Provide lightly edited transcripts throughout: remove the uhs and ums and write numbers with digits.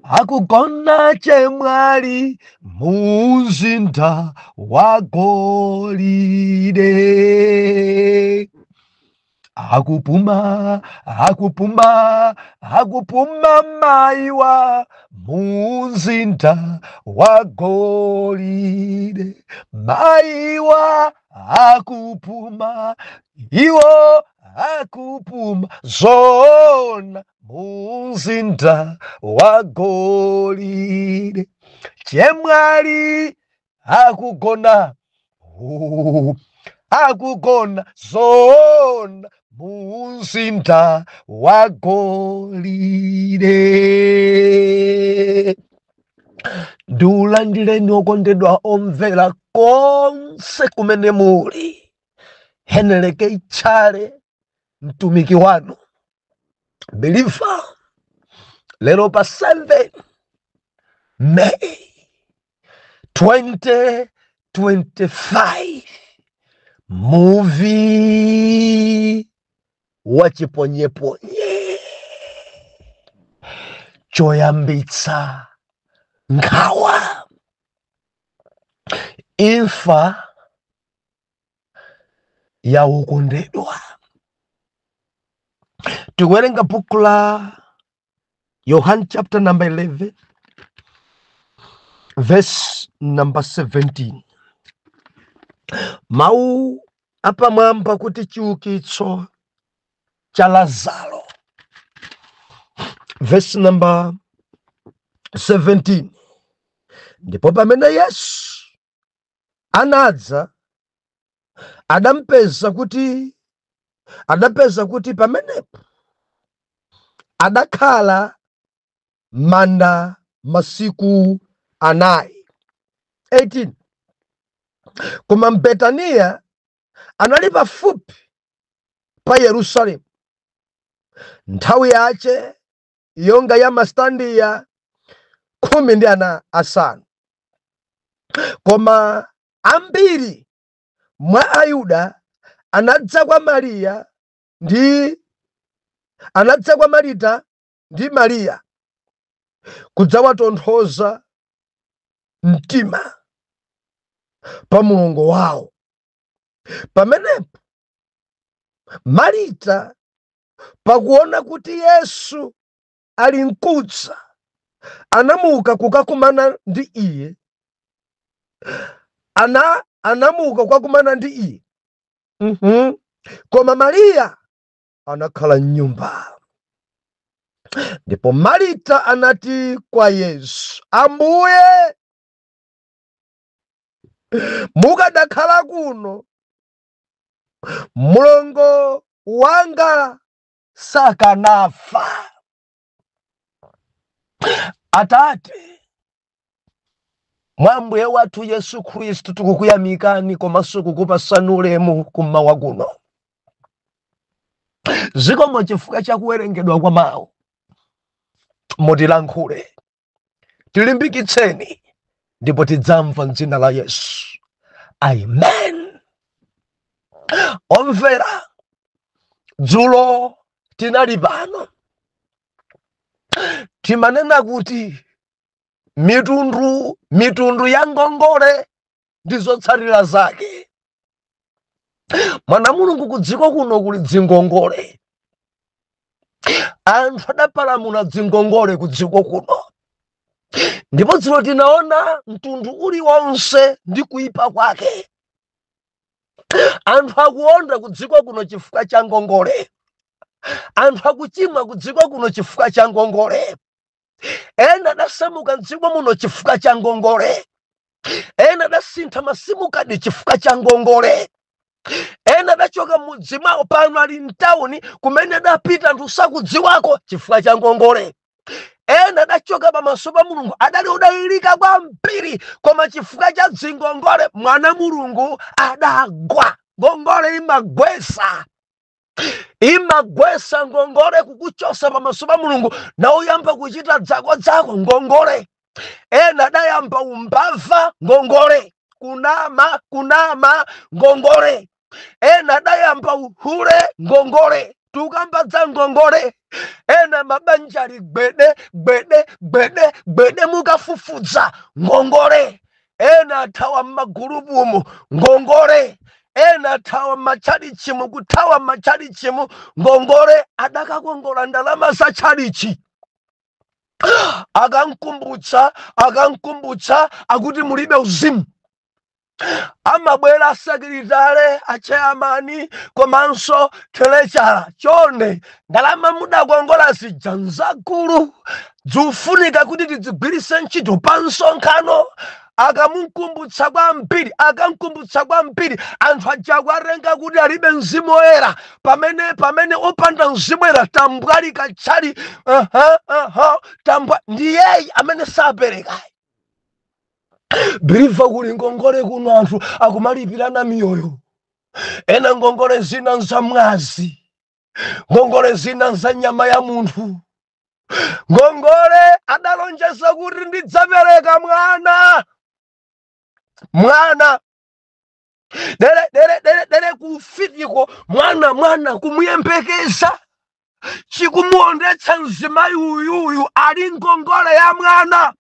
akugona chemwali muzinda wa golide. Akupuma maiwa muzinda wa golide. Maiwa akupuma, iwo akupuma zona muzinda wa golide. Chemwali akugona, akugona zona muzinda wa golide. Ndiulandireni okondedwa omvera konse kumene muli. Heneleke Ichale mtumiki wanu Believer, lero pa 7 May 2025, movie wa chiponyeponye choyambitsa nkhawa, imfa ya ukondedwa. Tikuwerenga buku la Yohana chapter number 11 verse number 17. Mau apamwamba kuti chiukitso cha Lazaro. Verse number 17. Ndipo pamene Yesu anadza, adapeza kuti pamenepo adakhala manda masiku 9. 18. Koma Betania anali pafupi pa Yerusalemu, nthawi yace yonga ya mastandiya 15. Koma ambiri mwa Ayuda anadza kwa Marita ndi Mariya kudzawatonthoza mtima pa mulongo wawo. Pamenepo Marita, pakuona kuti Yesu ali mkudza, anamuka kukakumana ndi iye. Anamuka kukakumana ndi iye. Koma Mariya anakhala m'nyumba. Ndipo Marita anati kwa Yesu, Ambuye, mukadakhala kuno, mulongo wanga sakanafa. Atate, mwa Ambuye wathu Yesu Khristu tikukuyamikani komanso kukupasani ulemu kummawa kuno. Zikomo chifukwa cha kuwerengedwa kwa mawu. Mutilankhule, tilimbikitseni, ndipo tidzamva m'dzina la Yesu. Amen. Omvera, dzulo tinali pano timanena kuti mitundu ya ngongole ndi zotsatira zake. Mwana Mulungu kudziko kuno kuli dzingongole. Anthu adapalamula dzingongole kudziko kuno. Ndipo dzulo tinaona mtundu uliwonse ndi kuipa kwake. Anthu akuonda kudziko kuno chifukwa cha ngongole. Anthu akuchimwa kudziko kuno chifukwa cha ngongole. Ena adasamuka m'dziko muno chifukwa cha ngongole. Ena adasintha masimukadi chifukwa cha ngongole. Ena adachoka mudzi mwawo pano ali mtawuni kumene adapita anthu sakudziwako chifukwa cha ngongole. Ena adachoka pamaso pa Mulungu adali odalirika kwambiri, koma chifukwa cha dzingongole Mwana Mulungu adagwa. Ngongole imagwesa ngongole kukuchosa pamaso pa Mulungu na uyamba kuchita dzako ngongole. Ena adayamba umbava ngongole, kunama ngongole. Ena adayamba uhule ngongole. tukambadza ngongole ena mabanja ali gbede mukafufudza ngongole ena athawa m'magurupumo ngongole ena athawa m'machalichimu kuthawa m'machalichimu ngongole adakakongola ndalama za chalichi akankumbutsa akuti mulibe uzimu amabwera asekretare achairmani komanso treasurer chonde ndalama mudakongola zija nzakulu zifunika kuti tidzigwiritse ntchito pa msonkhano akankumbutsa kwambiri anthu aja kwarenga kuti alibe mzimu woyera pamene opanda mzimu woyera tambwali kachali tambwa ndiyeyi amene sapereka biriva kuli ngongole kuno anthu akumalipirana miyoyo ena ngongole zina nza mwazi ngongole zina nza nyama ya munthu ngongole adalonjeza kuti ndidzapereka mwana dere kufitiko mwana kumuyembekeza chikumuondetsa mzimayi uyuyu ali ngongole ya mwana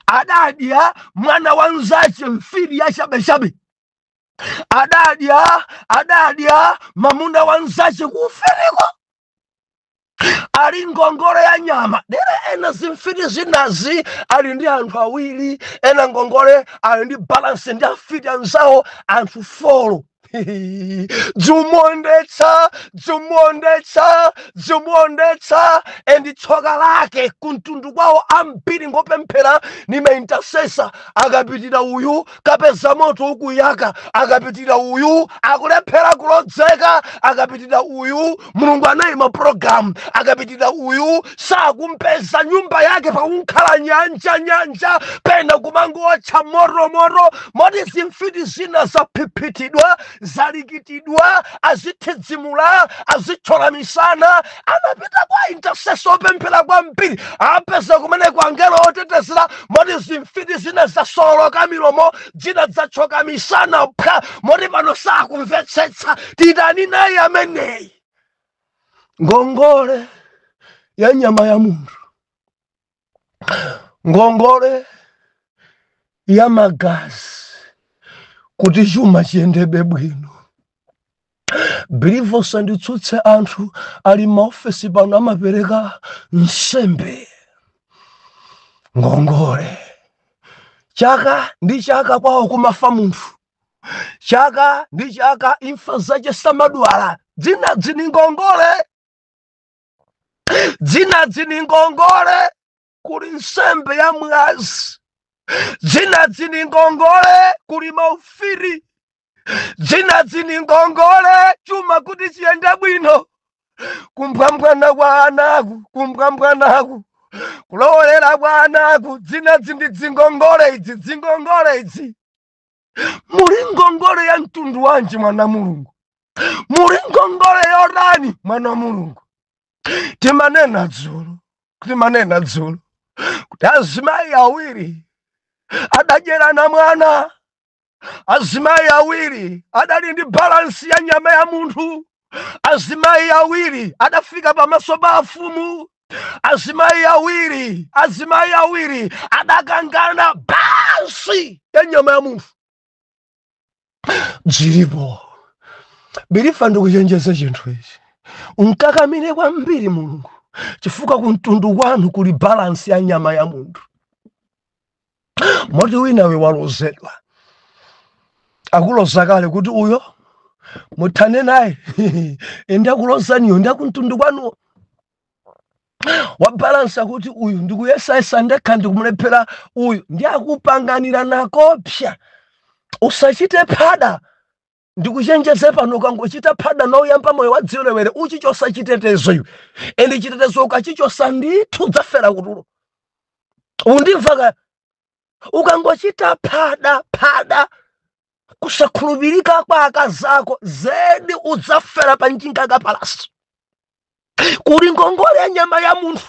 adadya mwana wanzache mfiri ya shabe adadya mamuna wanzache kufiriko ali ngongole ya nyama dere ena zimfiri zinazi ali ndi anthu awiri ena ngongole ali ndi balance ndi afiti anzawo anthu 4 dzumondetsa endi tsoka lake kuntundu kwawo ambiri ngopemphera nime intercessor akapitira uyu kapeza moto ukuyaka akapitira uyu akulephera kulodzeka akapitira uyu mulungu anayima program akapitira uyu sakumpeza nyumba yake pakunkhala nyanja pena kumangocha moro moti zimfiti zina zaphipitidwa zalikitidwa azithedzimula azitholamisana anapita kwa intercessor opemphera kwambiri apeza kumene kwa angelo otetezera moti zimfiti zina zasoloka milomo zina zathokamisana pha moti pano sakumvetsetsa titani naye ameneyi ngongole ya nyama ya munthu ngongole ya magazi kuti chuma chiyendebe bwino believe sanditsutse anthu ali maofesi pano amapereka nsembe ngongole chaka ndi chaka kwawo kumafa munthu chaka ndi chaka imfa zache samadwala dzina dzini ngongole kuli nsembe ya mwazi dzina dzini ngongole kuli maufiri dzina dzini ngongole chuma kuti chiyende bwino kumbwambwana kwa anaku kulowolera kwa anaku dzina dzindi dzingongole idzi muli ngongole ya mtundu wanji mwana mulungu muli ngongole yorani mwana mulungu timanena dzulo kuti azimayi awiri adadyerana mwana azimayi awiri adali ndi balansi ya nyama ya munthu azimayi awiri adafika pamaso pa afumu azimayi awiri adakangana balansi ya nyama ya munthu dzilipo bilifa ndikuchenjeza chinthu ichi unkakamire kwambiri mulungu chifukwa kumtundu kwanu kuli balansi ya nyama ya munthu moti winawe walozedwa akuloza kale kuti uyo muthane naye ndakulozaniyo ndakumtundu kwanuwo wabalansa kuti uyu ndikuyesayesa ndekha ndikumulephera uyu ndiakupanganira nakopsya usachite phada ndikuchenjeze pano ukangochita phada nauyamba moyo wadziwelewere uchichosa chitetezo iwe ende chitetezo ukachichosa ndithu udzafera kutulo undimva ukangochita phada kusakhulupirika kwa akazako zedi udzafera pa njinga kapalasi kuli ngongole ya nyama ya munthu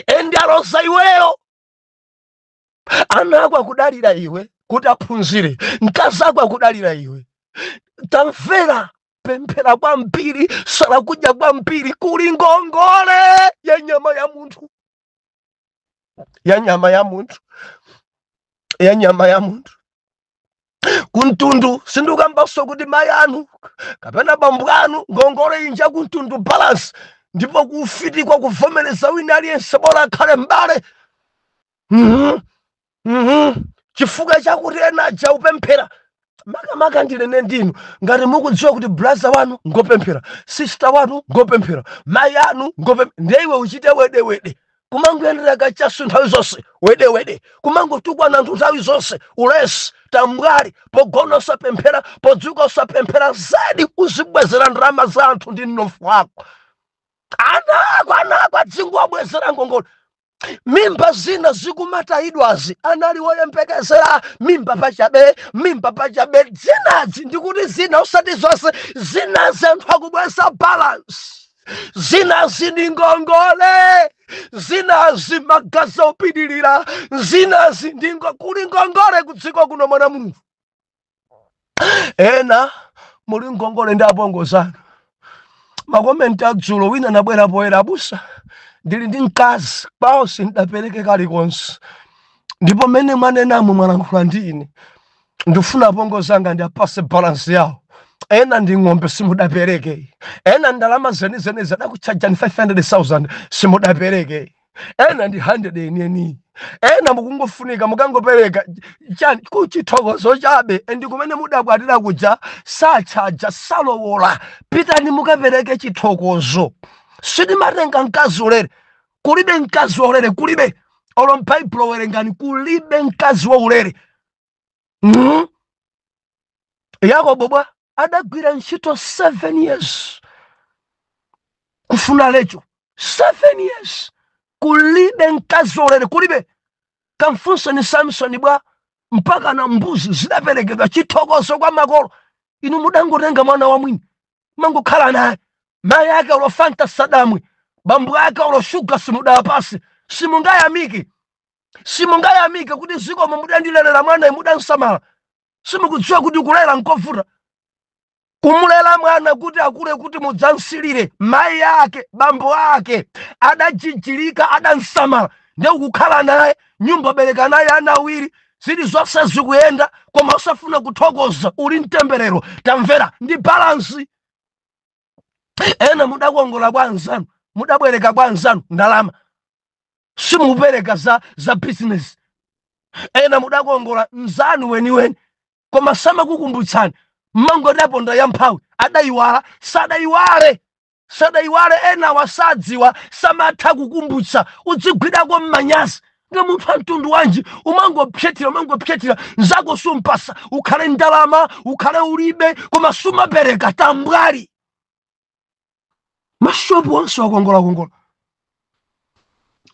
ende aloza iweyo ana ako akudalira iwe kuti aphunzire mkazi ako akudalira iwe tamvera pemphera kwambiri sala kudya kwambiri kuli ngongole ya nyama ya munthu ya nyama ya munthu kuntundu sindukambaso kuti mai anu kapena bambo anu ngongole inja kuntundu balance ndipo kufitikwa kuvomereza wina aliyense bora akhale mbale chifukwa chakuti ena aja upemphera makamaka ndilene ndinu ngati mukudziwa kuti brother wanu ngopemphera, sister wanu ngopemphera, mai anu ngopemphera, ndeiwe uchite wedewede kumangoyenderera kachasu nthawi zonse wedewede kumangotukwana anthu nthawi zonse ulesi tambwali pogona usapemphera podzuka usapemphera zedi uzibwezera ndalama za anthu ndi mnofu wako anako adzingu abwezera ngongole. Mimba zina zikumatayidwazi anali woyembekezera mimba pachabe zinazi ndikuti zina usati zonse zinazi anthu akubweza balance zinazi ndi ngongole zinazi magazi opitirira zinazi ndi kuli ngongole kudziko kuno mwana Mulungu. Ena muli ngongole ndi abongozi anu makomenti adzulo wina nabwera poyera abusa ndili ndi mkazi kwawo sindapereke kalikonse ndipo mene mwanenamwe mwalankhula ndi ine ndifuna abongozi anga ndi apase balance yawo. Ena ndi ng'ombe simudapereke, ena ndalama zenizeni zadakutchajani 500,000 simudapereke, ena ndi 100 yeniyeni, ena mukungofunika mukangopereka chani kuchithokozo chabe endi kumene mudakwatira kuja sachaja salowola pitani mukapereke chithokozo. Sidimatenga mkazi ulere kulibe mkazi wa ulere kulibe olo mpaipulo werengani kulibe mkazi wa ulere. Yakobo bwa adagwira ntchito 7 years kufuna lecho 7 years kulibe mkazi wa ulere kulibe. Kamfunso ni Samson bwa mpaka na mbuzi zidaperekedwa chithokozo kwa makolo. Inu mudangotenga mwana wa mwini mangokhala naye mai yake ulo Fanta Sadamwe bambu yake ulo Sugar simudapasi simungayamike kuti ziko mudandilelera mwana mudansamala simukudziwa kuti kulera nkovuta kumulela mwana kuti akule kuti mudzansilire mai yake bambo yake adajijilika adansamala ndi ukukhala naye nyumba bereka naye ana awiri zili zonse zikuyenda koma usafuna kuthokoza uli mtemberero tamvera ndi balance. Ena mudakongola kwa anzanu mudabwereka kwa anzanu ndalama simupereka za business. Ena mudakongola mzanu weni koma sama kukumbutsani mango daponda ya mphawi adaiwala sadaiwale ena wasadziwa samatha kukumbutsa udzigwida kwa mmanyazi. Nga munthu amtundu wanji umangopyetira nzako sumpasa ukhale ndalama ukhale ulibe koma sumapereka tambwali. Mashopu wansi wakongola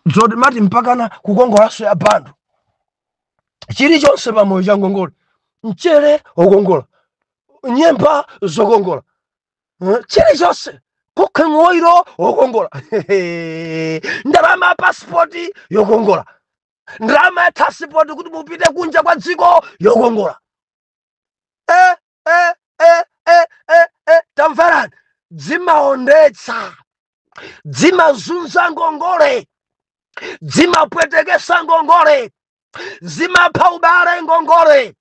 dzoti mati mpakana kukongolanso ya bandu chilichonse pamoyo cha ngongole mchere wokongola nyemba zokongola chilichonse kokhe moiro wokongola ndalama ya pasipoti yokongola ndalama ya pasipoti kuti mupite kunja kwa dziko yokongola. Tamverani dzimaondetsa dzimazunza ngongole dzimapwetekesa ngongole zimapha ubale ngongole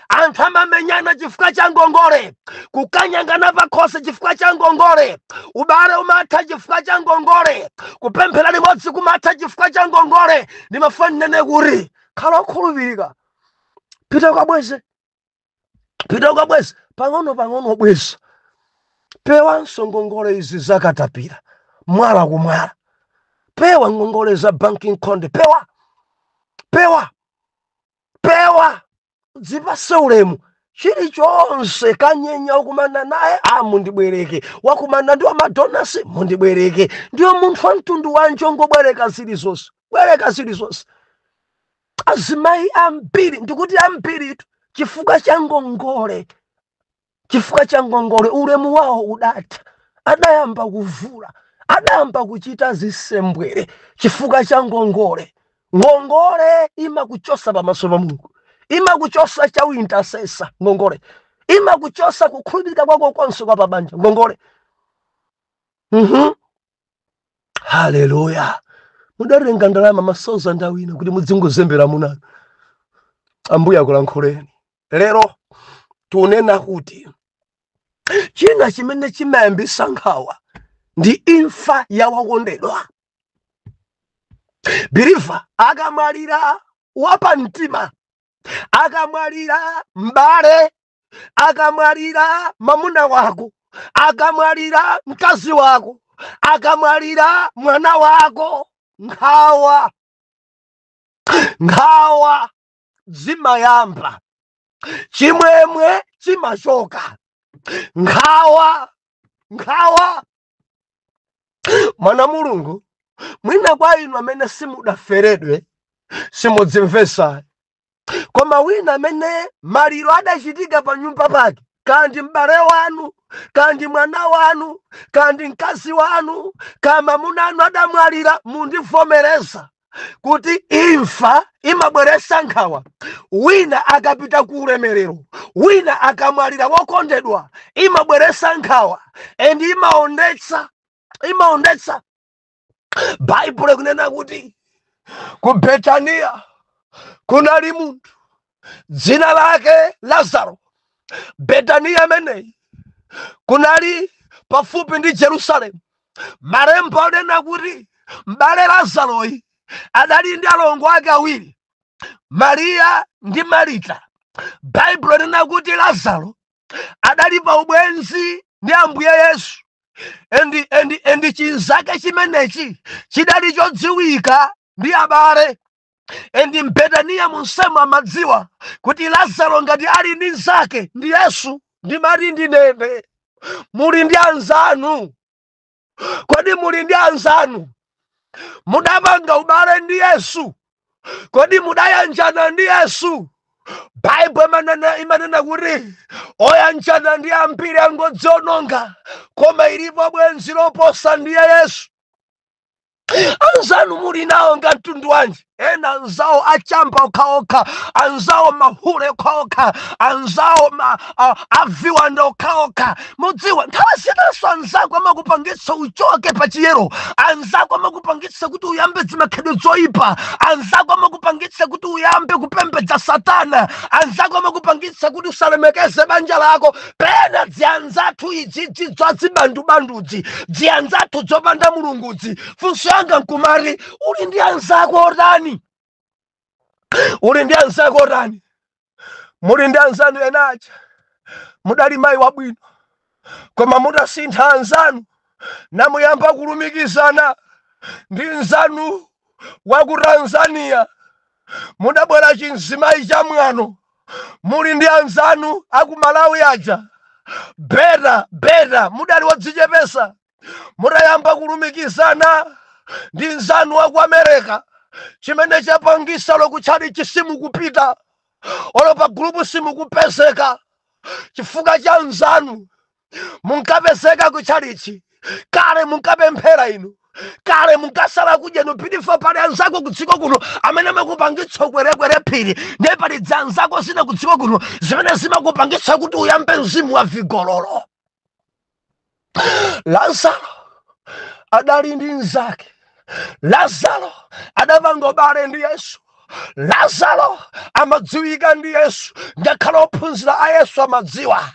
anthu amamenyana chifukwa cha ngongole kukanyangana pakhosi chifukwa cha ngongole ubale umatha chifukwa cha ngongole kupemphera limodzi kumatha chifukwa cha ngongole. Ndimafuna nene kuti khala okhulupirika pita ukabweze pang'ono bweza pewanso ngongole izi zakatapira mwala kumwala pewa ngongole za banking konde pewa zipase ulemu chilichonse kanyenya ukumana naye mundibwereke wakumana ndiwo madonasi mundibwereke ndiyo munthu wa mtundu wanji ngobwereka zilizonse azimayi ambiri ndikuti ambiritu chifukwa cha ngongole ulemu wawo udatha adayamba kuvula adayamba kuchita zisembwere chifukwa cha ngongole imakuchosa pamaso pa Mulungu imakuchosa cha intercessor ngongole ima kuchosa kukhulupirika kwako konse kwa pabanja ngongole. Haleluya. Mudarenga ndalama masauza ndawina kuti mudzingozembera munanu. Ambuye akulankhuleni. Lero tunena kuti china chimene chimayambisa nkhawa ndi imfa ya wakondedwa. Biriva akamwalira wapa mtima, akamwalira mbale, akamwalira mamuna wako, akamwalira mkazi wako, akamwalira mwana wako, nkhawa zimayamba, chimwemwe chimachoka. Nkhawa mwana Mulungu mwina kwa inu amene simudaferedwe simudzimvesa, koma wina amene maliro adachitika pa nyumba pake, kandi mbale wanu, kandi mwana wanu, kandi mkazi wanu, kama munanu adamwalira, mundivomereza kuti imfa imabweresa nkhawa. Wina akapita ku ulemerero, wina akamwalira wokondedwa, imabweresa nkhawa and imaondetsa. Bible kunena kuti ku Betania kunali munthu dzina lake Lazaro. Betania ameneyi kunali pafupi ndi Jerusalemu. Malemba anena kuti mbale Lazaroyi adali ndi alongo ake awiri, Maria ndi Marita. Bible inena kuti Lazaro adali pa ubwenzi ndi Ambuye Yesu, endi chinzake chimenechi chidali chodziwika ndi abale. Endi Betania munsemo amadziwa kuti Lazaro ngati ali ndi nzake ndi Yesu ndi Mari ndi nene. Muli ndi anzanu? Kodi muli ndi anzanu? Mudapanga ubale ndi Yesu? Kodi mudayanjana ndi Yesu? Bible imanena kuti oyanjana ndi ambiri angodziononga, koma ilipo bwenzi loposa ndiye Yesu. Anzanu muli nawo nga mtundu wanji? Ena anzawo achamba okhaokha, anzawo mahule okhaokha, anzawo aviwanda okhaokha. Mudziwa nthawi zinaso anzako amakupangitsa uchoke pa chiyero, anzako amakupangitsa kuti uyambe zimakhalidwe zoyipa, anzako amakupangitsa kuti uyambe kupembedza Satana, anzako amakupangitsa kuti usalemekeze banja lako. Pena dzianzathu izi dzibandubandudzi, dzianzathu dzopanda mulungudzi. Funso yanga nkumari, uli ndi anzako otani? Uli ndi anzako otani? Muli ndi anzanu enaja mudali mayi wabwino, koma mudasintha anzanu namuyamba kulumikizana ndi nzanu wa ku Tanzania, mudabwera chinzimayi cha mwano. Muli ndi anzanu aku Malawi aja, beta mudali wodzichepesa, mudayamba kulumikizana ndi nzanu wa ku America. Chimene chapangisa lokutchali chisimu kupita, olo pa grupu simukupezeka chifukwa cha nzanu. Munkapezeka kuchalichi, kale munkapemphera inu, kale munkasala kudya inu. Pitifa pali anzako kudziko kuno amene amakupangitsa kwerekwere phiri, ndiye pali dzanzako zina kudziko kuno zimene zimakupangitsa kuti uyambe mzimu wa vigololo. Lazaro adali ndi nzake. Lazaro adapanga ubale ndi Yesu. Lazaro amadziwika ndi Yesu, ngakhale ophunzira a Yesu amadziwa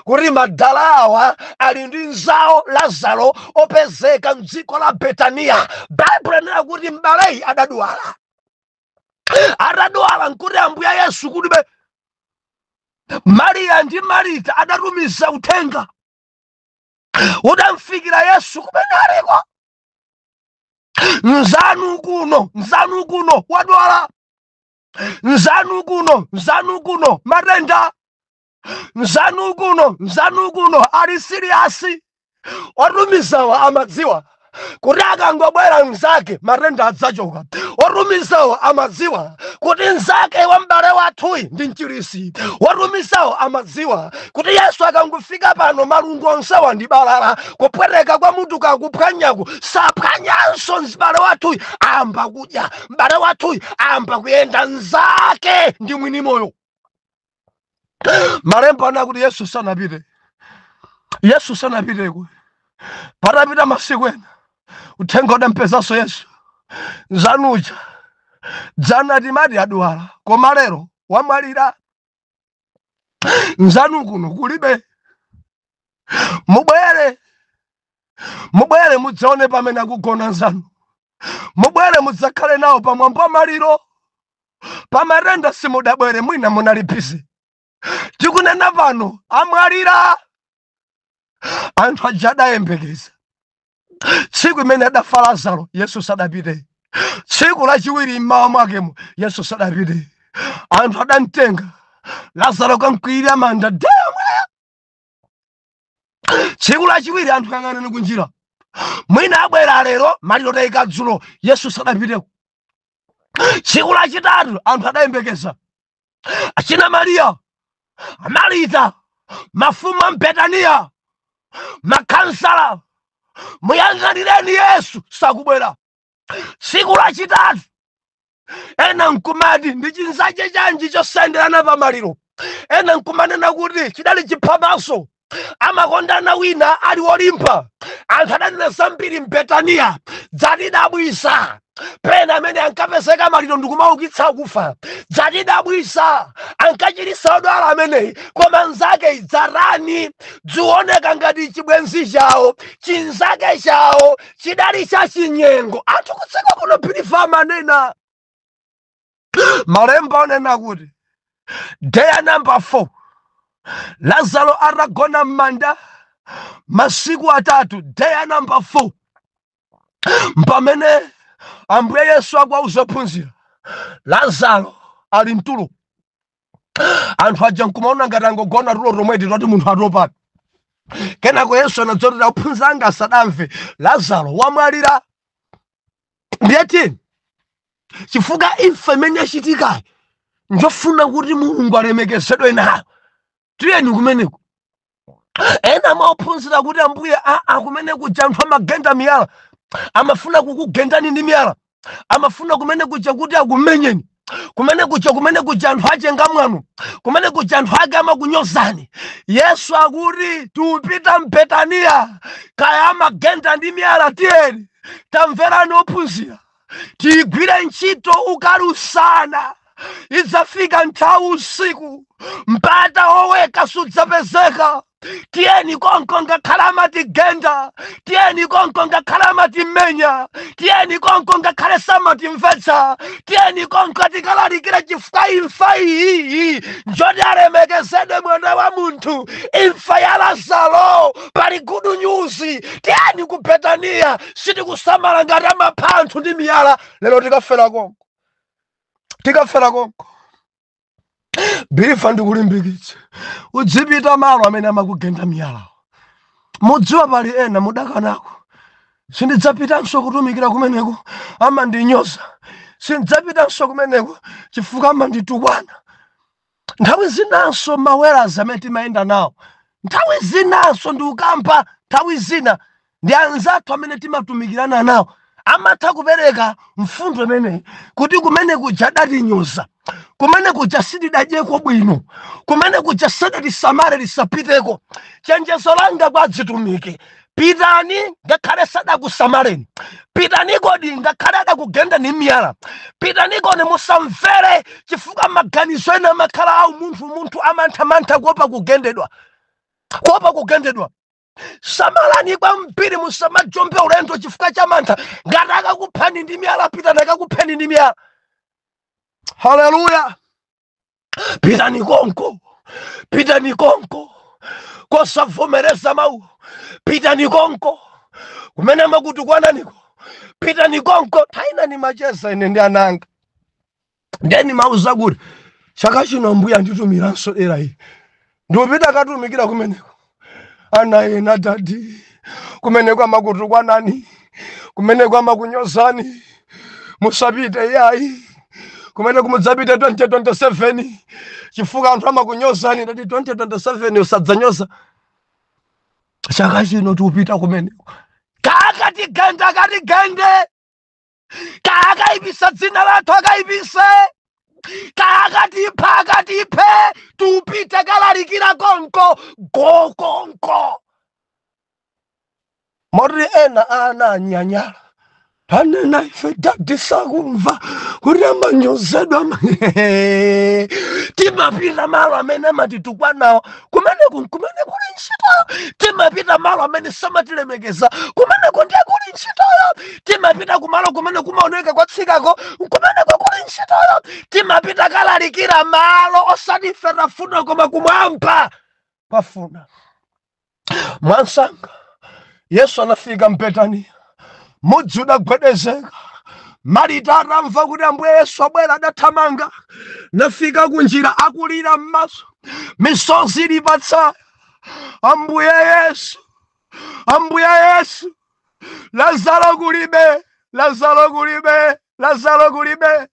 kuti madala awa ali ndi nzawo Lazaro opezeka mdziko la Betania. Bible inena kuti mbaleyi adadwala nkuti Ambuye Yesu kuti Maria ndi Marita adatumiza uthenga udamfikira Yesu kumene aliko. Nzanu kuno wadwala, nzanu kuno matenda, nzanu kuno ali siriyasi. Otumizawa amadziwa kuti akangobwera nzake matenda adzachoka. Otumizawo amadziwa kuti nzake wa m'bale wathuyi ndi mchirisi. Otumizawo amadziwa kuti Yesu akangofika pano malungu onsewa ndi balala, kupweteka kwa munthu kakuphwanyaku saphwanyanso m'bale wathuyi amba kudya, m'bale wathuyi amba kuyenda, nzake ndi mwini moyo. Malemba anakuti Yesu sanapite. Yesu sanapite kwe. Patapita masiku ena uthenga udampezaso Yesu. Zanuja dzana timati adwala koma lero wamwalira. Nzanu kuno kulibe. Mubwere mudzaone pamene akugona nzanu. Mubwere mudzakhale nawo pamwamba maliro. Pamarenda simudabwere mwina munalipise. Tikunena pano amwalira. Anthu aja adayembekeza. Tsiku imene adafa Lazaro Yesu sadapite. Tsiku lachiwiri mmawa mwakemo Yesu sadapite. Anthu adamtenga Lazaro kamkwirira manda demwe. Tsiku lachiwiri anthu ang'anani kunjira. Mwina abwera lero maliro tayika dzulo Yesu sadapiteko. Tsiku lachitatu anthu adayembekeza. Achina Mariya, Marita, mafumu a Betaniya, makansala, muyang'anireni Yesu sakubwera. Tsiku lachitatu ena nkumati ndi chinsache chanji chosenderana pa maliro. Ena nkumanena kuti chidali chiphamaso. Amakondana wina ali wolimpa. Anthu adanena zambiri m'Betaniya dzatidabwisa. Pena amene ankapezeka maliro ndikumaukitsa kufa. Dzatidabwisa. Ankachirisa odwala ameneyi koma nzake idzarani dzioneka ngati chibwenzi chawo. Chinzake chawo chidali cha chinyengo. Anthu kutseka kuno phirifa manena. Malemba onena kuti day number 4 Lazaro atagona m'manda masiku 3, day number 4 mpamene Ambuye Yesu akuwauza ophunzira Lazaro ali mtulo. Anthu aja nkumaona ngati angogona tulo tomweti toti munthu atopa. Kenako Yesu anadzotera ophunzira anga asadamve Lazaro wamwalira. Ndiyeti chifukwa imfa imene yachitika njofuna kuti Mulungu alemekezedwe nayo. Tiyeni kumeneko. Ena maophunzira kuti Ambuye kumene kuja anthu amagenda miyala. Amafuna kukugendani ndi miyala. Amafuna kumene kuja kuti akumenyeni. Kumene kuja anthu achenga mwanu. Kumene kuja anthu ake amakunyozani. Yesu akuti tupita m'Betaniya kaya amagenda ndi miyala. Tiyeni tamverani ophunzira. Tigwire ntchito ukalusana. Idzafika nthawi usiku mpata oweka sudzapezeka. Tiyeni konko ngakhala amatigenda. Tiyeni konko ngakhala amatimenya. Tiyeni konko ngakhale samatimvetsa. Tiyeni konko tikalalikira chifukwa imfa iyi njoti alemekezedwe mwana wa munthu. Imfa ya Lazaro pali good news. Tiyeni ku Betaniya sitikusamala ngati amapha anthu ndi miyala. Lero tikafera konko. Bilifa ndikulimbikitsa. Udzipita malo amene amakugenda miyala. Mudziwa pali ena mudakanako. Sindidzapitanso kutumikira kumeneko amandinyoza. Sindidzapitanso kumeneko chifukwa amanditukwana. Nthawi zinanso mawerazi amene timayenda nawo. Nthawi zinanso ndi ukampa. Nthawi zina ndi anzathu amene timatumikirana nawo. Amatha kupereka mfundo imeneyi kuti kumene kuja adatinyoza. Kumene kuja sitidadyeko bwino. Kumene kuja sadatisamale lisapiteko. Chenjezo langa kwa adzitumiki. Pitani ngakhale sadakusamaleni. Pitani kodi ngakhale adakugenda ni miyala. Pitani kodi musamvere chifukwa maganizo ena amakhala awu munthu amantha kuopa kugendedwa. Samalani kwambiri musamajombe ulendo chifukwa cha mantha. Ngati akakuphani ndi miyala pitani akakupheni ndi miyala. Haleluya. Pitani konko. Kosavomereza mawu. Pitani konko. Kumene amakutukwananiko. Pitani konko. Taina ni macheza ine ndi ananga. Ndeni mauza kuti chaka chino Ambuye anditumiranso era iyi. Ndipita katumikira kumeneko. Ana ena dadi. Kumeneko amakutukwanani. Kumeneko amakunyozani. Musapite yayi. Kumene kumudzapita 2027 chifukwa anthu amakunyozani ndati 2027 usadzanyoza. Chaka chino tiupita kumeneko. Katigende. Kakaibisa dzina lathu akaibise. kakatipe tupite kalalikira konko go konko. Mori ena ana nyanyala panena ife dadisakumva kuramba nyozedwa timapita malo amene matitukwa nawo kumene kuli ntchitoyo. Timapita malo amene samatilemekeza kumene ndiye kuli ntchitoyo. Timapita kumalo kumene kumaoneka kwatsikako kumene kuli ntchitoyo. Timapita kalalikira malo osati ife tafuna koma kumwamba pafuna. Mwansanga Yesu anafika Mbetaniya, mudzi udagwedezeka. Marita atamva kuti Ambuye Yesu abwera adathamanga, nafika kunjira akulira m'maso, misozi ili patsaya. Ambuye Yesu, Ambuye Yesu, Lazaro kulibe, Lazaro kulibe, Lazaro kulibe,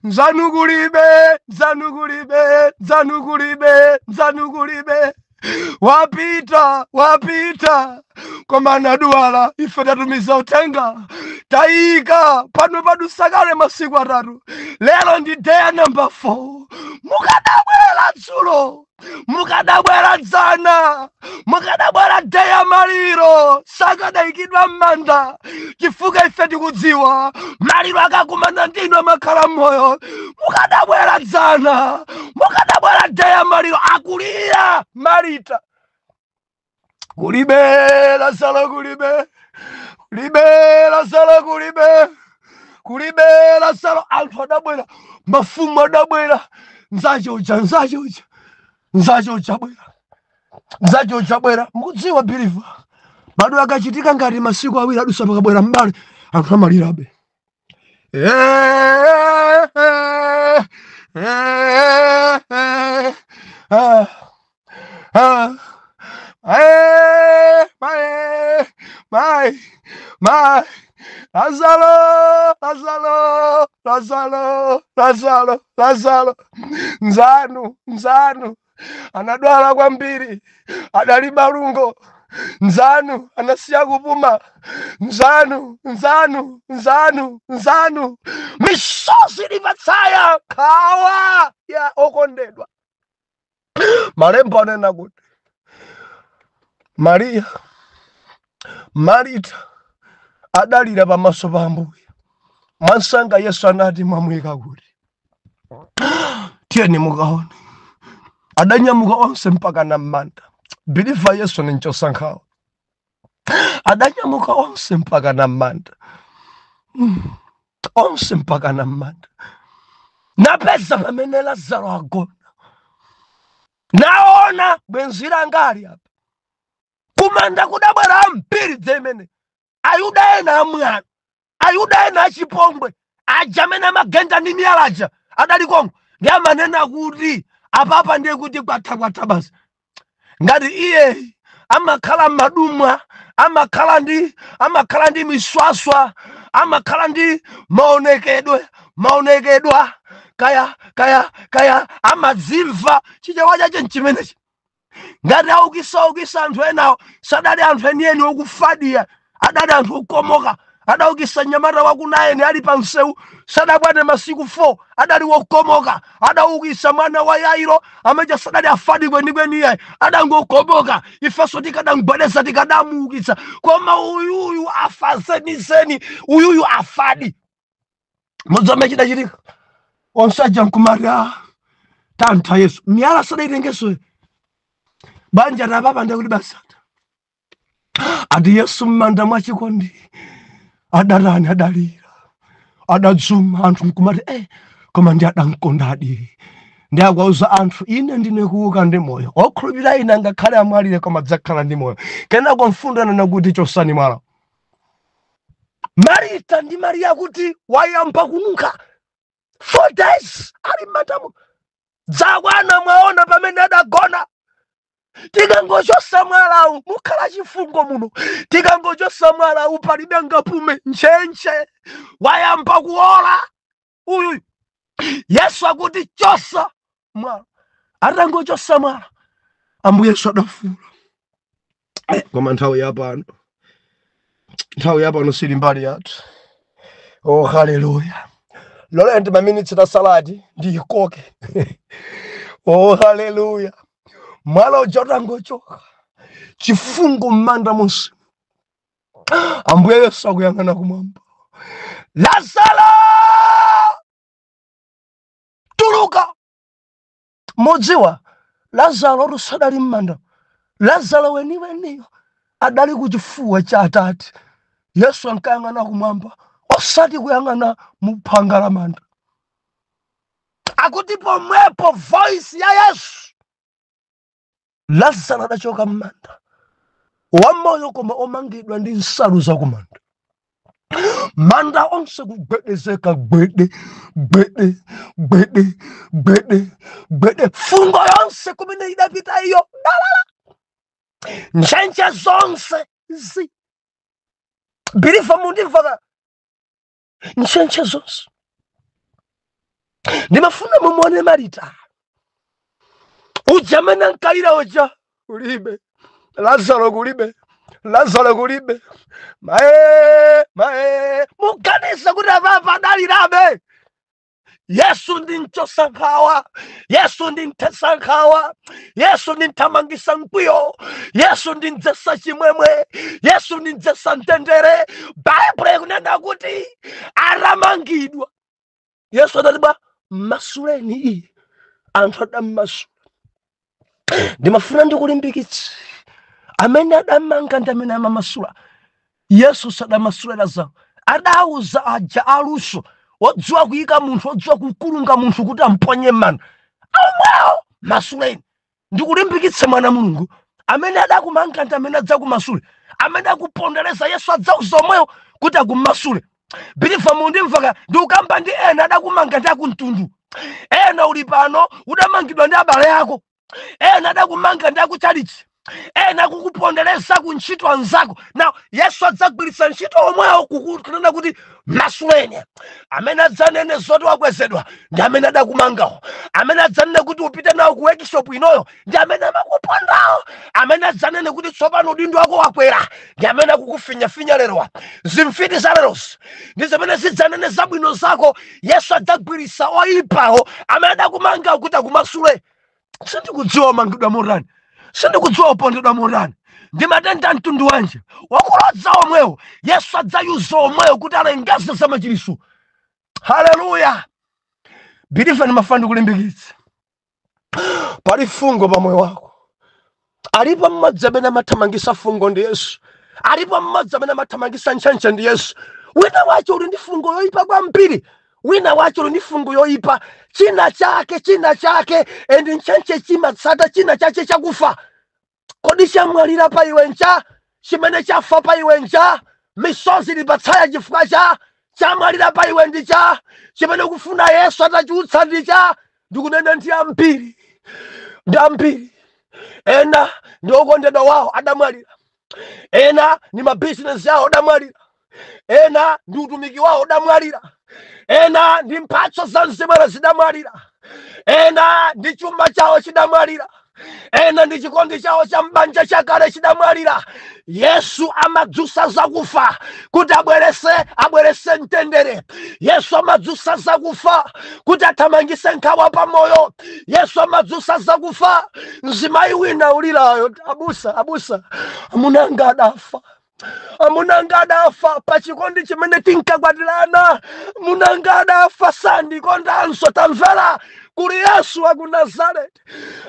nzanu kulibe, nzanu kulibe, nzanu kulibe, nzanu kulibe. Wapita koma naduwala ife tatumiza utenga taika pano padusakale masiku 3. Lero ndi day number 4. Mukadabwera dzulo, mukadabwera dzana, mukadabwera day ya maliro sakadayikidwa m'manda chifukwa ife tikudziwa maliro akakumana ndinu amakhala m'moyo. Mukadabwera dzana, mukadabwera day ya maliro akulira Marita kulibe, Lazaro kulibe, kulibe, Lazaro kulibe, kulibe, Lazaro. Anthu adabwera, mafumu adabwera, nzache uchabwera. Mukudziwa believe bado akachitika ngati masiku awiri adusa pakabwera mbale anthu amalirabe. Lazaro nzanu anadwala kwambiri, adali malungo. Nzanu anasiya kupuma. Nzanu misozi ili patsaya kawa ya okondedwa. Malemba anena kuti Marita adalira pamaso pa Ambuye. Mwansanga Yesu anati mwamuyika kuti tiyeni mukaone. Adanyamuka onse mpaka na m'manda. Biliva Yesu ni nchosankhawa. Adanyamuka onse mpaka na m'manda. Onse mpaka na m'manda. Napeza pamene Lazaro agona. Naona bwenzira ngali hapa. Kumanda kudabwera ambiri dzemene. Ayuda ena amwana. Ayuda ena achipongwe. Ajamene magenda ndi miyalaja. Adali kongo. Ndi amanena kuti apapa ndiye kuti kwatha basi. Ngati iye amakhala madumwa, amakhala ndi miswaswa, amakhala ndi maonekedwa kaya amadzimva chichewa chache nchimenechi. Ngati aukisa anthu enawo sadali anthu enieni okufadiya, adali anthu okomoka. Adaukisa nyamata wakunayeni ali pa msewu sadabwane masiku 4 adali wokomoka. Adaukisa mwana wa Yairo ameja sadali afadi kwenikweni iye adangokomoka. Ifeso tikadamgwedeza tikadamuukitsa koma uyuyu afazeniseni, uyuyu afadi. Mudzame chidachitika onsaja nkumati tantha Yesu miyala sadaitengeso banja na papa ndikuti basata adi Yesu mmanda mwachikondi. Adarani adalira, adadzuma anthu nkumati koma ndi adankondadi. Ndi akwauza anthu ine ndine kuuka ndi moyo. Okhulupirira ine ngakhale amwalire koma adzakhala ndi moyo. Kenako mfundo anena kuti chosani mwala. Marita ndi Maria kuti wayamba kununkha 4 days ali m'matamu. Dzakwana mwaona pamene adagona. Tikangochosa mwalawu mukhala chifungo muno. Tikangochosa mwalawu palibe ngapume nchenche. Wayamba kuola uyu. Yesu akuti chosa mwala. Atangochosa mwala Ambuye Yesu adafula. Koma nthawi yapano sili mbali yathu. Oh haleluya. Lolo ndi maminutes na saladi ndikoke. Oh hallelujah. Mwalo jotango choka. Chifungo manda musi. Ambuye Yesu akuyang'ana kumwamba. Lazaro! Tuluka! Modziwa Lazaro rusadali mmanda. Lazaro weniyo adali kuchifuwa cha Atate. Yesu ankayang'ana kumwamba. Osati kuyang'ana muphanga la manda. Akuti pomwepo voice ya Yesu. Lazaro adachoka mmanda. Wamoyo koma omangidwa ndi nsalu za kumanda. Manda onse kugwedezeka gwede. Fungo yonse kumene idapita iyo. Nchenche zonse zi. Bilifa mundimvaka. Nchenche zonse. Ndimafuna mumone Marita. Ujamena nkalira oja. Ulibe. Lazaro kulibe. Mae. Mukanisa kuti avava dalirabe. Yesu ndi nchosankhawa. Yesu ndi ntesankhawa. Yesu ndi ntamangisa mkwiyo. Yesu ndi ndzesa chimwemwe. Yesu ndi ndzesa ntendere. Bible kunena kuti aramangidwa. Yesu adaliba masuleni iyi. Anthu adamasula. Ndimafuna ndikulimbikitsa. Amene adamanga ndamene amamasula. Yesu sadamasula Lazaro. Adauza aja aluso. Odziwa kuyika munthu, odziwa kukulunga munthu kuti amponye mano. Amwao masuleni. Ndikulimbikitsa mwana Mulungu. Amene adakumanga ndamene adzakumasule. Amene akupondereza Yesu adzauza omweyo kuti akumasule. Bilifa mundimvaka ndikukamba ndi ena adakumanga ndi akuntundu. Ena uli pano udamangidwa ndi abale yako. Ena adakumanga ndi akuchalichi. Ena kukupondereza kuntchito anzako. Now Yesu adzagwiritsa ntchito omweyo kunena kuti masuleni. Amene adzanene zoti wakwezedwa ndi amene adakumangawo. Amene adzanene kuti upite nawo ku workshop inoyo ndi amene amakupondawo. Amene adzanene kuti tsopano udindo wako wakwera ndi amene akukufinya lerowa. Zimfiti za lerosi ndi zimene zidzanene zabwino zako. Yesu adzagwiritsa oyipawo amene adakumangawo kuti akumasule. Sindikudziwa mangidwa motani. Sindikudziwa upondedwa motani. Ndi matenda mtundu wanje. Wakulodza omwewo. Yesu adzayuza omwewo kuti alengeze za machiliso. Hallelujah. Bilifa ni mafandi kulimbikitsa. Pali fungo pa moyo wako. Alipo mmodzi amene amathamangisa fungo ndi Yesu. Alipo mmodzi amene amathamangisa nchenche ndi Yesu. Wina wacho uli ndi fungo yoyipa kwambiri. Wina wacho uli ndi fungo yoyipa. China chake endi nchenche chimatsata china chache chakufa. Kodi chamwalira pa iwe ncha? Chimene chafa pa iwe ncha? Misozi lipatsaya chifukwa cha? Chamwalira pa iwe ndi cha? Chimene kufuna Yesu atachiutsa ndi cha? Ndikunena ndi ambiri. Ndi ambiri. Ena ndi okondedwa wawo adamwalira. Ena ni mabusiness yawo adamwalira. Ena ndi utumiki wawo adamwalira. Ena ndi mphatso za mzimu zidamwalira. Ena ndi chuma chawo chidamwalira. Ena ndi chikondi chawo cha mbanja chakale chidamwalira. Yesu amadzusa zakufa kuti abwerese mtendere. Yesu amadzusa zakufa kuti athamangise nkhawa pa moyo. Yesu amadzusa zakufa. Mzimayi wina ulirayo abusa amunanga adafa. Amunanga adafa pa chikondi chimene tinkakwatirana. Amunanga adafa sandikondanso tamvera. Kuli Yesu wa ku Nazareti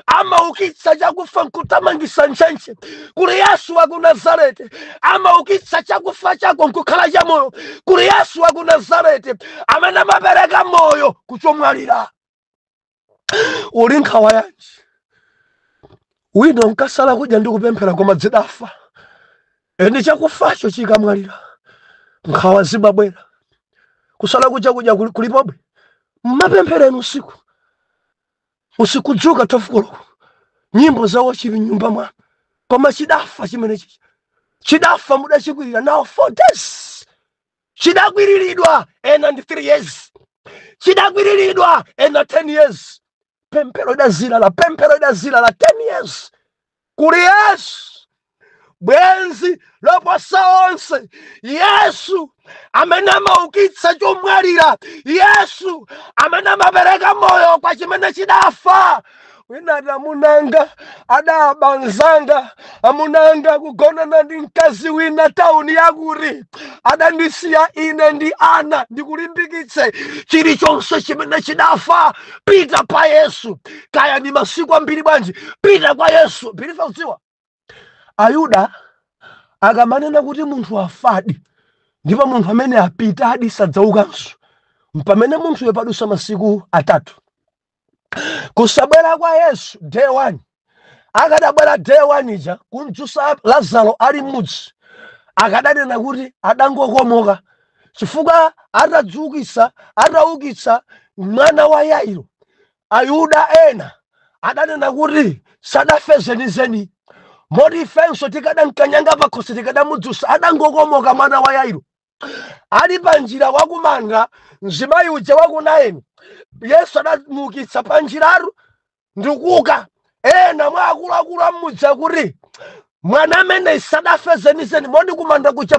amaukitsa chakufa nkutamangisa nchenche. Kuli Yesu wa ku Nazareti amaukitsa chakufa chako nkukhala cha moyo. Kuli Yesu wa ku Nazareti amene amapereka moyo kuchomwalira. Uli nkhawa yanji. Wina unkasala kudya ndi kupemphera koma zidafa. Endi chakufacho chikamwalira. Nkhawa zibabwera. Kusala kudya kulipobe. Mapemphereni usiku. Usikudzuka tofukoloko. Nyimbo zawo chili nyumba mwa. Koma chidafa chimene chichi. Chidafa muda chikwirira now 4 days. Chidakwiriridwa ena ndi 3 years. Chidakwiriridwa ena 10 years. Pempero idazila la 10 years. Kuli Yesu bwenzi loposa onse, Yesu amene amaukitsa chomwalira, Yesu amene amapereka moyo kwa chimene chidafa. Wina amunanga adabanzanga, amunanga kugonana ndi mkazi wina tauni yakuri, adandisiya ine ndi ana ndikulimbikitse chilichonse chimene chidafa pita pa Yesu. Kaya ni masiku ambiri bwanji, pita kwa Yesu. Bilifa udziwa Ayuda akamanena kuti munthu afadi ndipo munthu amene apita adi sadzaukanso, mpamene munthu yepadusa masiku atatu. Kusabwera kwa Yesu day 1, akadabwera day 1 ija kunjusa Lazaro ali mudzi, akadanena kuti adangokomoka chifukwa ataukitsa mwana wa Yairo. Ayuda ena adanena kuti sadafe zenizeni, moti ifenso tikadankanyanga pakhosi tikadamudzusa, adangokomoka mwana wa Yairo. Ali panjira wakumanga mzimayi uja wakunaeni, Yesu adamuukitsa panjiraru ndikuka. Ena mwa akuluakulu amudza kuti mwana amene sadafe zenizeni, moti kumanda kucha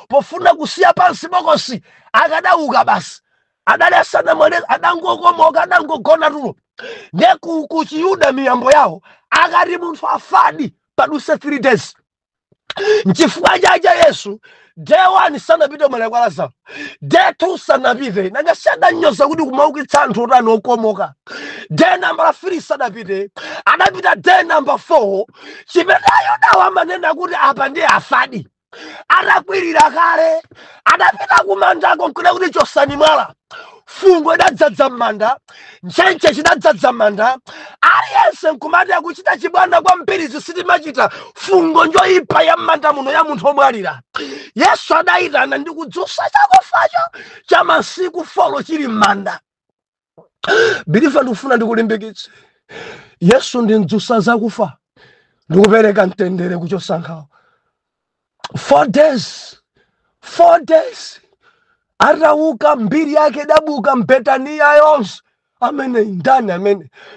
pofuna kusiya pansi bokosi akadauka basi. Adalesana mwana adangokomoka, adangogona tulo. Ne kuchiyuda miyambo yawo akati munthu afadi paduse 3 days. Nchifukwa chaja Yesu day 1 sanapite mwana kwa Lazaro, day 2 sanapite, nanga sadanyoza kuti kumaukitsa anthu otani okomoka. Day number 3 sanapite, adapita day number 4, chimene Ayuda amanena kuti apa ndiye afadi. Adakwirira kale, adapita kumandako nkuna kuti chosani mwala. Fungo idadzadza m'manda, nchenche chidadzadza m'manda, aliyense nkumati akuchita chibwana kwa mpirizi sitimachita. Fungo njoyipa ya m'manda muno ya munthu omwalira. Yesu adayitana ndi kudzusa chakufacho cha masiku 4 chili m'manda. Bilifa ndikufuna ndikulimbikitse, Yesu ndi mdzusa zakufa, ndikupereka mtendere kuchosankhawo. 4 days atauka, mbiri yake dabuka Mbetaniya yonse.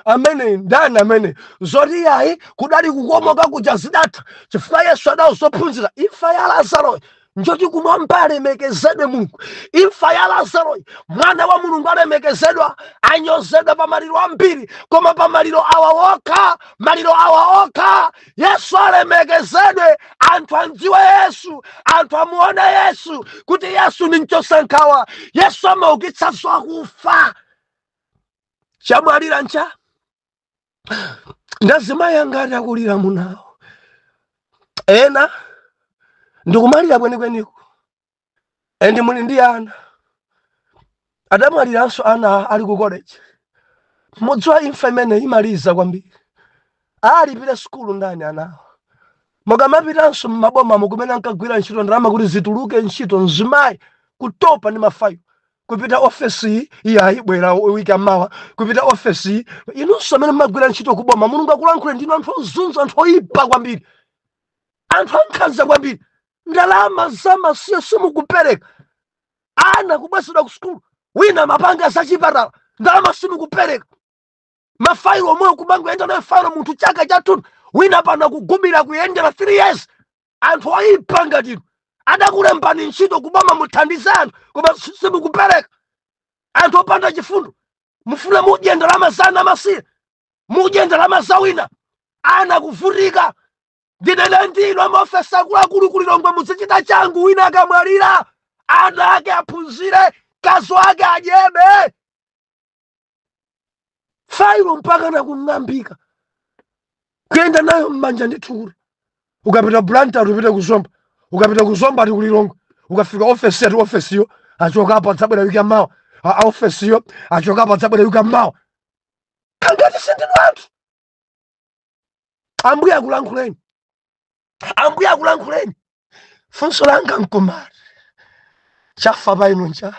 Amene zoti yayi kudali kukomoka kuja zidatha, chifukwa Yesu adazophunzira imfa ya Lazaro njoti kumwamba alemekezedwe Mulungu. Imfa ya Lazaro mwana wa Mulungu alemekezedwa, anyozedwa pa maliro ambiri, koma pa maliro awa okha Yesu alemekezedwe. Anthu anjiwe Yesu, anthu amuone Yesu kuti Yesu ni mchosankhawa. Yesu amaukitsa akufa. Chamwalira ncha ndazimayi angati akulira munawo, ena ndikumalira kwenikweniko, endi muli ndi ana adamwaliranso ana ali ku college. Mudziwa imfa imene imaliza kwambiri, alipita skulu ndani anawo, mukamapitanso m'maboma mukumene ankagwira ntchito ndalama kuti zituluke ntchito, mzimayi kutopa ndi mafayo kupita ofesi iya ibwera wiki amawa, kupita ofesi inunso amene mmagwira ntchito kuboma. Mulungu akulankhule ndinu anthu ozunza, anthu oyipa kwambiri, anthu ankhanza kwambiri. Ndalama zamasiye simukupereka, ana kubwesedwa ku skulu, wina mapanga zachipatala, ndalama simukupereka. Mafailo omwe kubangu yenda nayo failo munthu chaka chathu, wina pana kugumira kuyendera 3 years. Anthu oyipa ngatinu adakulembani ntchito kuboma muthandizana, koma simukupereka. Anthu opanda chifundo, mufuna mudye ndalama zanu amasiye, mudye ndalama za wina, ana kuvutika. Ndinene ndinu amaofesa akuluakulu kulilongwe muzichita changu. Wina akamwalira ana ake aphunzire, kazo ake adyebe, failo mpaka nakung'ambika kuyenda nayo m'manja ndi thuli. Ukapita Blantyre upite kuzomba, ukapita kuzomba ati kulilongwe, ukafika ofesi ati ofesiyo achokapo adzabwera wiki amawa, ofesiyo achokapo adzabwera wiki amawa. Kangati sindinu anthu. Ambuye akulankhuleni, Ambuye akulankhuleni. Funso langa mkumari chafa pa inu ncha,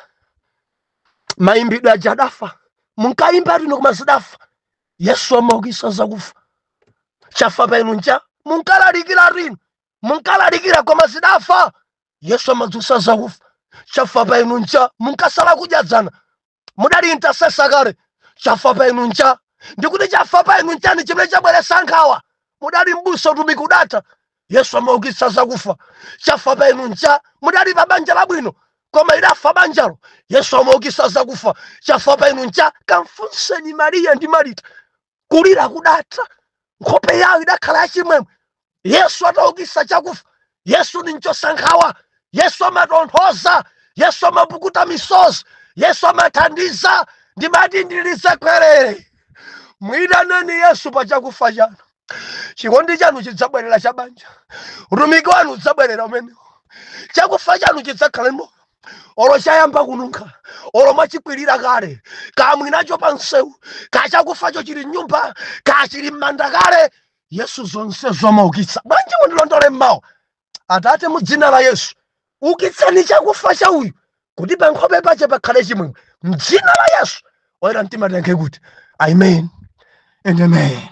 mayimbidwe aja adafa, munkayimba ati nokoma zidafa. Yesu amaukitsa zakufa. Chafa pa inu ncha, munkalalikira rino, munkalalikira koma zidafa. Yesu amadzutsa zakufa. Chafa pa inu ncha, munkasala kudyadzana, mudali intercessor kale. Chafa pa inu ncha, ndikuti chafa pa inu ncha ni chimene chabweretsa nkhawa. Mudali mbusa utumiki udata, Yesu amaukitsa zakufa. Chafa pa inu ncha mudali pa banja labwino koma idafa banjalo. Yesu amaukitsa zakufa. Chafa pa inu ncha kamfunseni Mariya ndi Marita. Kulira kudatha, nkhope yawo idakhala yachimwemwe. Yesu ataukitsa chakufa. Yesu ni nchosankhawa. Yesu amatonthoza. Yesu amapukuta misozi. Yesu amathandiza. Ndimati ndilize kwerere. Mwidaneni Yesu pa chakufa chanu. Chikondi chanu chidzabwerera chabanja. Utumiki wanu udzabwerera umenewo. Chakufa chanu chidzakhala moyo. Olo chayamba kununkha, olo machikwirira kale, kamwinacho pa nsewu, kachakufacho chili nyumba, kachili m'manda kale, Yesu zonse zomaukitsa. Bwanji mundilondole mmawa. Atate mu dzina la Yesu, ukitsani chakufa cha uyu, kuti pa nkhope pache pakhale chimwemwe. M'dzina la Yesu, oyera mtima tiyankhe kuti, amen and amen.